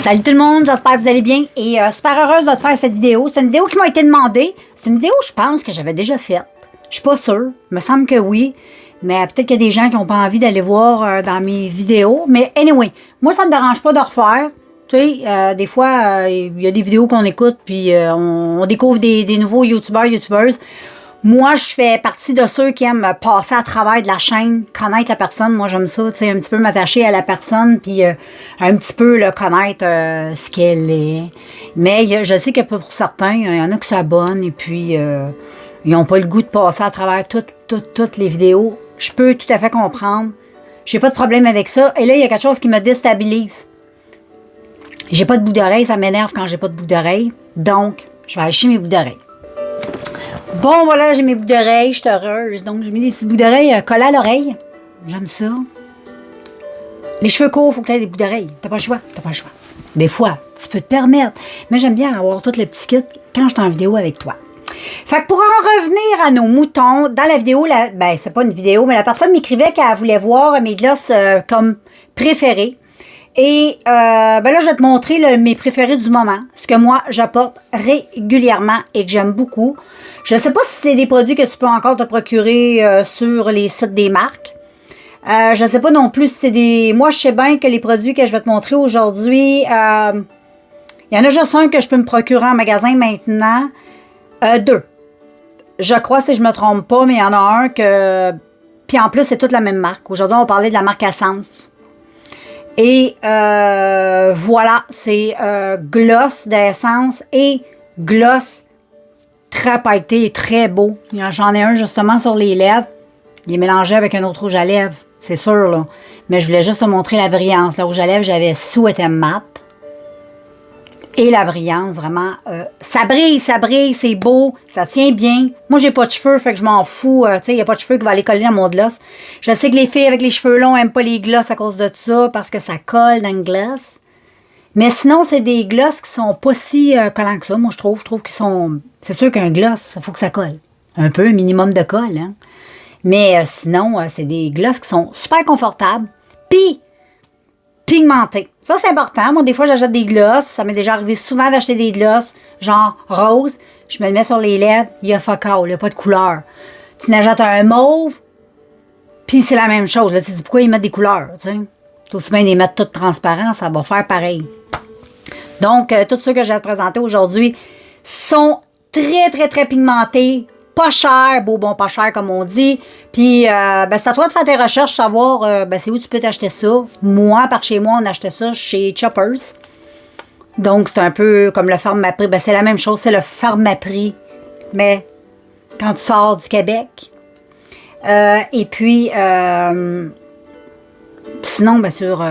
Salut tout le monde, j'espère que vous allez bien et super heureuse de te faire cette vidéo. C'est une vidéo qui m'a été demandée. C'est une vidéo, je pense, que j'avais déjà faite. Je suis pas sûre. Il me semble que oui. Mais peut-être qu'il y a des gens qui n'ont pas envie d'aller voir dans mes vidéos. Mais anyway, moi, ça ne me dérange pas de refaire. Tu sais, des fois, il y a des vidéos qu'on écoute puis on découvre des nouveaux youtubeuses. Moi, je fais partie de ceux qui aiment passer à travers de la chaîne, connaître la personne. Moi, j'aime ça, tu sais, un petit peu m'attacher à la personne, puis un petit peu là, connaître ce qu'elle est. Mais je sais que pour certains, il y en a qui s'abonnent et puis ils n'ont pas le goût de passer à travers toutes les vidéos. Je peux tout à fait comprendre. J'ai pas de problème avec ça. Et là, il y a quelque chose qui me déstabilise. J'ai pas de bout d'oreille, ça m'énerve quand j'ai pas de bout d'oreille. Donc, je vais aller chez mes bouts d'oreille. Bon, voilà, j'ai mes bouts d'oreilles, je suis heureuse. Donc, j'ai mis des petits bouts d'oreilles collés à l'oreille. J'aime ça. Les cheveux courts, il faut que tu aies des bouts d'oreilles. T'as pas le choix, t'as pas le choix. Des fois, tu peux te permettre. Mais j'aime bien avoir tout le petit kit quand je suis en vidéo avec toi. Fait que pour en revenir à nos moutons, dans la vidéo, ben, c'est pas une vidéo, mais la personne m'écrivait qu'elle voulait voir mes glosses comme préférées. Et ben là, je vais te montrer mes préférés du moment. Ce que moi, j'apporte régulièrement et que j'aime beaucoup. Je ne sais pas si c'est des produits que tu peux encore te procurer sur les sites des marques. Je ne sais pas non plus si c'est des... Moi, je sais bien que les produits que je vais te montrer aujourd'hui, il y en a juste un que je peux me procurer en magasin maintenant. Deux. Je crois, si je ne me trompe pas, mais il y en a un que... Puis en plus, c'est toute la même marque. Aujourd'hui, on va parler de la marque Essence. Et voilà, c'est gloss d'Essence et gloss très pailleté et très beau. J'en ai un justement sur les lèvres. Il est mélangé avec un autre rouge à lèvres, c'est sûr, là. Mais je voulais juste te montrer la brillance. Le rouge à lèvres, j'avais était mat. Et la brillance, vraiment, ça brille, c'est beau, ça tient bien. Moi, j'ai pas de cheveux, fait que je m'en fous. Tu sais, il n'y a pas de cheveux qui vont aller coller dans mon gloss. Je sais que les filles avec les cheveux longs n'aiment pas les gloss à cause de ça, parce que ça colle dans le gloss. Mais sinon, c'est des gloss qui sont pas si collants que ça, moi, je trouve. Je trouve qu'ils sont... C'est sûr qu'un gloss, il faut que ça colle. Un peu, un minimum de colle, hein. Mais sinon, c'est des gloss qui sont super confortables. Puis, pigmentés. Ça, c'est important. Moi, des fois, j'achète des gloss. Ça m'est déjà arrivé souvent d'acheter des gloss, genre rose. Je me le mets sur les lèvres. Il y a fuck all. Il n'y a pas de couleur. Tu n'achètes un mauve, puis c'est la même chose. Là, tu te dis pourquoi ils mettent des couleurs, tu sais. C'est aussi bien les mettre toutes transparents, ça va faire pareil. Donc, tous ceux que je vais te présenter aujourd'hui sont très, très, très pigmentés. Pas cher, beau, bon, pas cher, comme on dit. Puis, ben, c'est à toi de faire tes recherches, savoir ben, c'est où tu peux t'acheter ça. Moi, par chez moi, on achetait ça chez Choppers. Donc, c'est un peu comme le Pharmaprix. Ben, c'est la même chose, c'est le Pharmaprix. Mais, quand tu sors du Québec. Et puis, sinon, ben, sur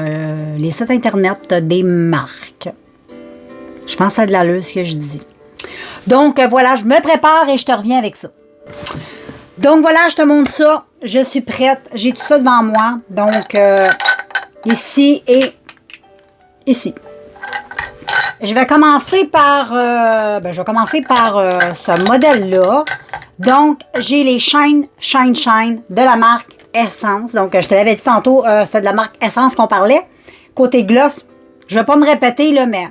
les sites Internet, tu as des marques. Je pense que ça a de l'allure, ce que je dis. Donc, voilà, je me prépare et je te reviens avec ça. Donc, voilà, je te montre ça. Je suis prête. J'ai tout ça devant moi. Donc, ici et ici. Je vais commencer par, ce modèle-là. Donc, j'ai les Shine de la marque Essence. Donc, je te l'avais dit tantôt, c'est de la marque Essence qu'on parlait. Côté gloss, je ne vais pas me répéter, là, mais...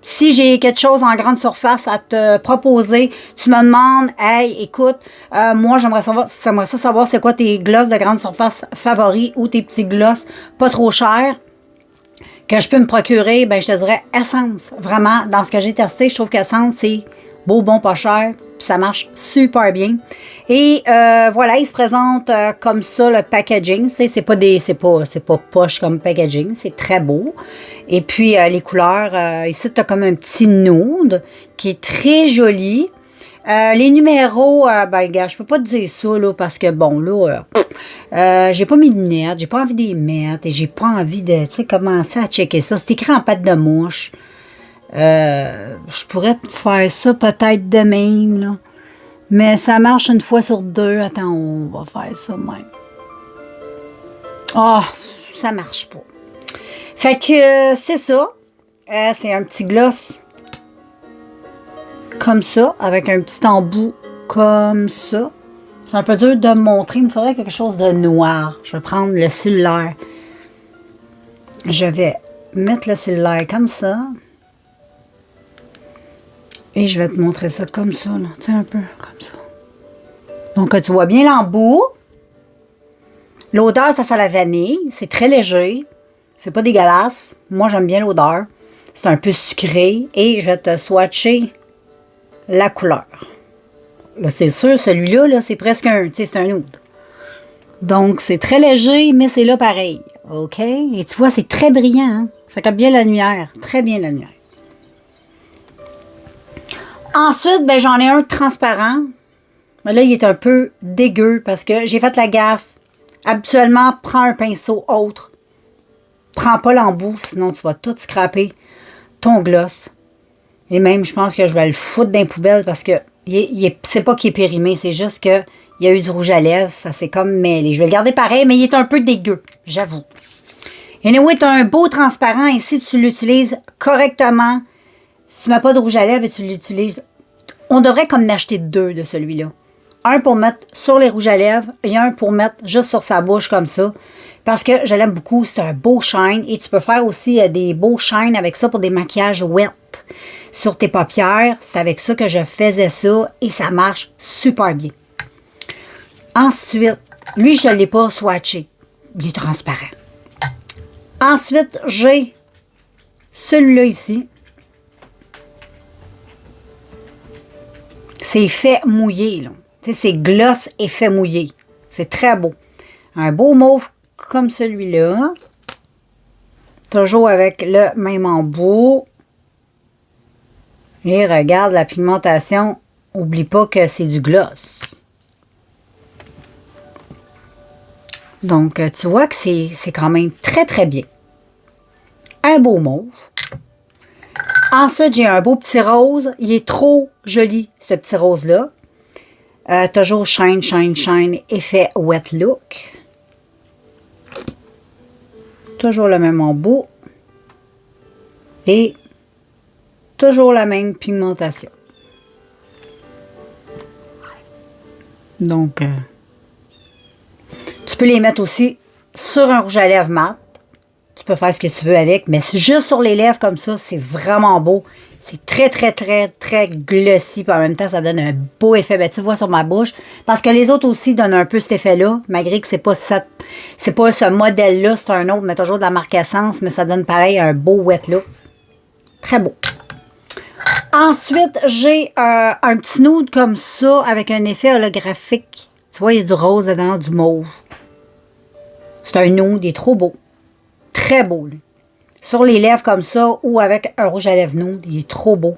Si j'ai quelque chose en grande surface à te proposer, tu me demandes, hey, écoute, moi, j'aimerais savoir c'est quoi tes glosses de grande surface favoris ou tes petits glosses pas trop chers que je peux me procurer, ben je te dirais Essence. Vraiment, dans ce que j'ai testé, je trouve qu'Essence, c'est beau, bon, pas cher, puis ça marche super bien. Et voilà, il se présente comme ça, le packaging. C'est pas poche comme packaging, c'est très beau. Et puis, les couleurs, ici, tu as comme un petit nude qui est très joli. Les numéros, ben, gars, je peux pas te dire ça, là, parce que, bon, là, j'ai pas mes lunettes, j'ai pas envie de les mettre, et j'ai pas envie de, tu sais, commencer à checker ça. C'est écrit en pâte de mouche. Je pourrais te faire ça peut-être de même, là. Mais ça marche une fois sur deux. Attends, on va faire ça même. Ah, ça marche pas. Fait que c'est ça. C'est un petit gloss comme ça, avec un petit embout comme ça. C'est un peu dur de me montrer. Il me faudrait quelque chose de noir. Je vais prendre le cellulaire. Je vais mettre le cellulaire comme ça. Et je vais te montrer ça comme ça, là. Tu sais, un peu comme ça. Donc, tu vois bien l'embout. L'odeur, ça sent la vanille. C'est très léger. C'est pas dégueulasse. Moi, j'aime bien l'odeur. C'est un peu sucré. Et je vais te swatcher la couleur. Là, c'est sûr, celui-là, là, c'est presque un, tu sais, c'est un nude. Donc, c'est très léger, mais c'est là pareil. OK? Et tu vois, c'est très brillant. Hein? Ça capte bien la lumière. Très bien la lumière. Ensuite, ben, j'en ai un transparent. Mais là, il est un peu dégueu parce que j'ai fait la gaffe. Habituellement, prends un pinceau autre. Prends pas l'embout, sinon tu vas tout scraper ton gloss. Et même, je pense que je vais le foutre dans les poubelles parce que c'est pas qu'il est périmé, c'est juste que il y a eu du rouge à lèvres, ça s'est comme mêlé. Je vais le garder pareil, mais il est un peu dégueu, j'avoue. Anyway, tu as un beau transparent et si tu l'utilises correctement, si tu ne mets pas de rouge à lèvres et tu l'utilises, on devrait comme en acheter 2 de celui-là. Un pour mettre sur les rouges à lèvres et un pour mettre juste sur sa bouche comme ça. Parce que je l'aime beaucoup, c'est un beau shine et tu peux faire aussi des beaux shines avec ça pour des maquillages wet sur tes paupières. C'est avec ça que je faisais ça et ça marche super bien. Ensuite, lui, je ne l'ai pas swatché. Il est transparent. Ensuite, j'ai celui-là ici. C'est effet mouillé, là. Tu sais, c'est gloss effet mouillé. C'est très beau. Un beau mauve comme celui-là. Toujours avec le même embout. Et regarde la pigmentation. Oublie pas que c'est du gloss. Donc, tu vois que c'est quand même très, très bien. Un beau mauve. Ensuite, j'ai un beau petit rose. Il est trop joli, ce petit rose-là. Toujours shine, shine, shine, effet wet look. Toujours le même embout. Et toujours la même pigmentation. Donc, tu peux les mettre aussi sur un rouge à lèvres mat. Tu peux faire ce que tu veux avec, mais juste sur les lèvres comme ça, c'est vraiment beau. C'est très, très, très, très glossy. Puis en même temps, ça donne un beau effet. Ben, tu vois sur ma bouche. Parce que les autres aussi donnent un peu cet effet-là. Malgré que c'est pas ce modèle-là, c'est un autre, mais toujours de la marque Essence. Mais ça donne pareil un beau wet look. Très beau. Ensuite, j'ai un petit nude comme ça avec un effet holographique. Tu vois, il y a du rose dedans, du mauve. C'est un nude, il est trop beau. Très beau, lui. Sur les lèvres comme ça ou avec un rouge à lèvres nude, il est trop beau.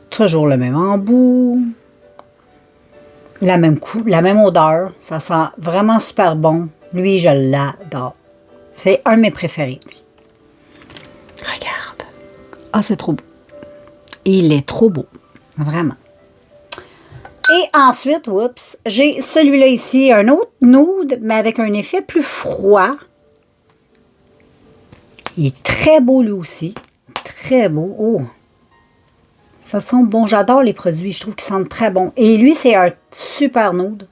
Toujours le même embout. La même odeur. Ça sent vraiment super bon. Lui, je l'adore. C'est un de mes préférés, lui. Regarde. Ah, c'est trop beau. Il est trop beau. Vraiment. Et ensuite, oups, j'ai celui-là ici, un autre nude, mais avec un effet plus froid. Il est très beau, lui aussi. Très beau. Oh! Ça sent bon. J'adore les produits. Je trouve qu'ils sentent très bon. Et lui, c'est un super nude.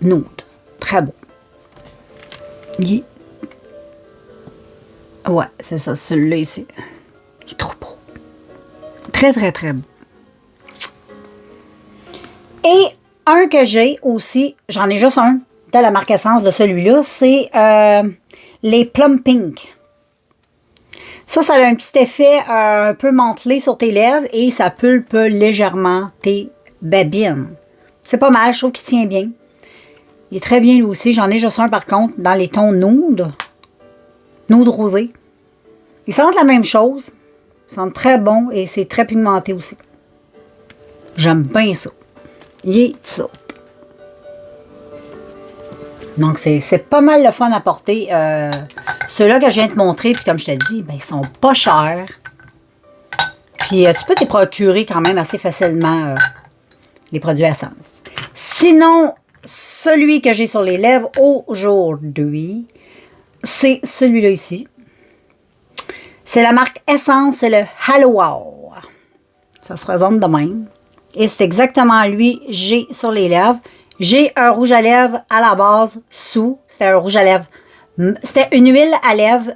Nude. Très beau. Il est... Ouais, c'est ça. Celui-là ici. Il est trop beau. Très, très, très beau. Et un que j'ai aussi, j'en ai juste un, de la marque Essence de celui-là, c'est les Plum Pink. Ça a un petit effet un peu mantelé sur tes lèvres et ça pulpe légèrement tes babines. C'est pas mal, je trouve qu'il tient bien. Il est très bien lui aussi. J'en ai juste un par contre dans les tons nude. Nude rosé. Ils sentent la même chose. Ils sentent très bon et c'est très pigmenté aussi. J'aime bien ça. Il est ça. Donc, c'est pas mal le fun à porter. Ceux-là que je viens de te montrer, puis comme je te dis, ben, ils sont pas chers. Puis, tu peux te les procurer quand même assez facilement, les produits Essence. Sinon, celui que j'ai sur les lèvres aujourd'hui, c'est celui-là ici. C'est la marque Essence, c'est le Halo Wow. Ça se présente de même. Et c'est exactement lui j'ai sur les lèvres. J'ai un rouge à lèvres à la base sous. C'était un rouge à lèvres. C'était une huile à lèvres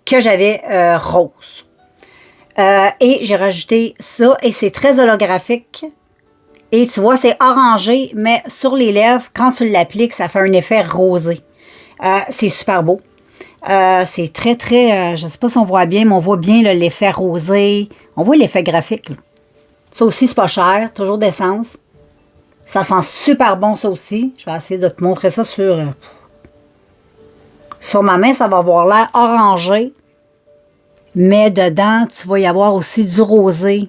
que j'avais rose. Et j'ai rajouté ça et c'est très holographique. Et tu vois, c'est orangé, mais sur les lèvres, quand tu l'appliques, ça fait un effet rosé. C'est super beau. C'est très, très... je ne sais pas si on voit bien, mais on voit bien l'effet rosé. On voit l'effet graphique. Là. Ça aussi, c'est pas cher. Toujours d'essence. Ça sent super bon, ça aussi. Je vais essayer de te montrer ça sur ma main. Ça va avoir l'air orangé. Mais dedans, tu vas y avoir aussi du rosé.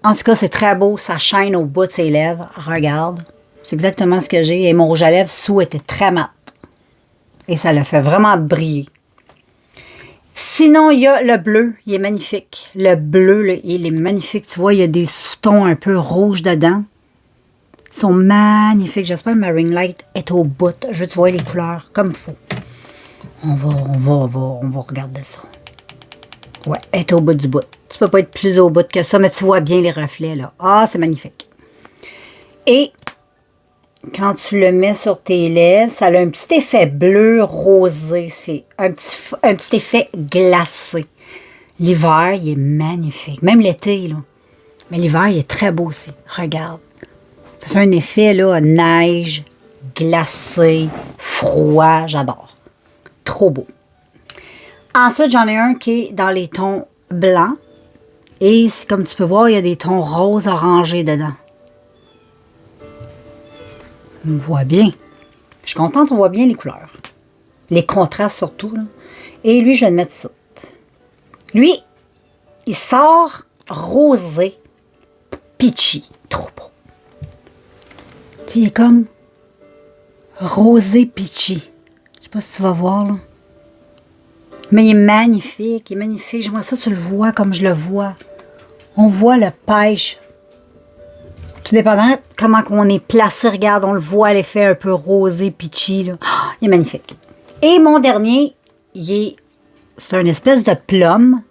En tout cas, c'est très beau. Ça shine au bout de ses lèvres. Regarde. C'est exactement ce que j'ai. Et mon rouge à lèvres sous était très mat. Et ça le fait vraiment briller. Sinon, il y a le bleu. Il est magnifique. Le bleu, là, il est magnifique. Tu vois, il y a des sous-tons un peu rouges dedans. Ils sont magnifiques. J'espère que ma ring light est au bout. Je tu vois les couleurs comme il faut. On va regarder ça. Ouais, elle est au bout du bout. Tu peux pas être plus au bout que ça, mais tu vois bien les reflets, là. Ah, c'est magnifique. Et quand tu le mets sur tes lèvres, ça a un petit effet bleu rosé. C'est un petit effet glacé. L'hiver, il est magnifique. Même l'été, là. Mais l'hiver, il est très beau aussi. Regarde. Ça fait un effet, là, neige, glacé, froid. J'adore. Trop beau. Ensuite, j'en ai un qui est dans les tons blancs. Et comme tu peux voir, il y a des tons roses orangés dedans. On voit bien. Je suis contente, on voit bien les couleurs. Les contrastes surtout. Là. Et lui, je vais le mettre ça. Lui, il sort rosé, peachy. Trop beau. Il est comme rosé peachy. Je sais pas si tu vas voir, là. Mais il est magnifique, il est magnifique. J'aimerais ça que tu le vois comme je le vois. On voit le pêche. Tout dépendant comment on est placé, regarde, on le voit, l'effet un peu rosé, peachy. Là. Oh, il est magnifique. Et mon dernier, c'est une espèce de plum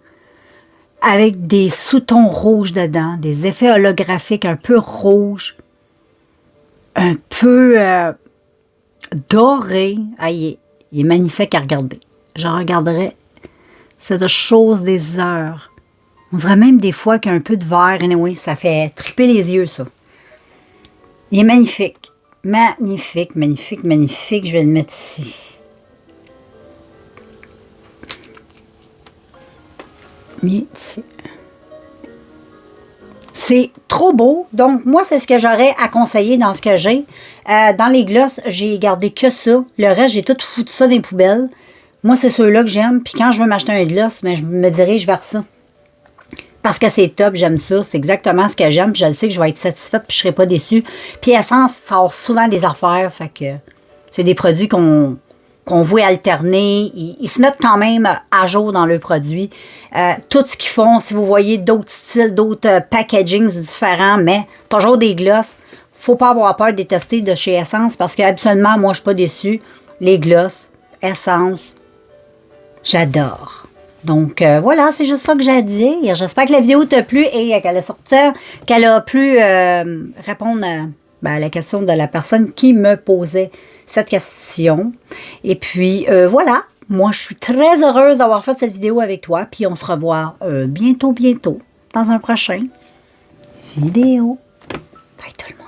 avec des sous-tons rouges dedans, des effets holographiques un peu rouges, un peu doré. Ah, il est magnifique à regarder. Je regarderai cette chose des heures. On dirait même des fois qu'il y a un peu de vert. Anyway, ça fait triper les yeux, ça. Il est magnifique. Magnifique, magnifique, magnifique. Je vais le mettre ici. Ici. C'est trop beau. Donc, moi, c'est ce que j'aurais à conseiller dans ce que j'ai. Dans les glosses, j'ai gardé que ça. Le reste, j'ai tout foutu ça dans les poubelles. Moi, c'est ceux-là que j'aime. Puis quand je veux m'acheter un gloss, je me dirige vers ça. Parce que c'est top, j'aime ça. C'est exactement ce que j'aime. Puis je le sais que je vais être satisfaite puis je ne serai pas déçue. Puis Essence sort souvent des affaires. Fait que c'est des produits qu'on veut alterner. Ils se mettent quand même à jour dans leurs produits. Tout ce qu'ils font, si vous voyez d'autres styles, d'autres packagings différents, mais toujours des glosses. Faut pas avoir peur de les tester de chez Essence parce qu'habituellement, moi, je suis pas déçue. Les glosses, Essence, j'adore. Donc, voilà, c'est juste ça que j'ai à dire. J'espère que la vidéo t'a plu et qu'elle a pu répondre à la question de la personne qui me posait cette question. Et puis, voilà. Moi, je suis très heureuse d'avoir fait cette vidéo avec toi. Puis, on se revoit bientôt, dans un prochain vidéo. Bye tout le monde.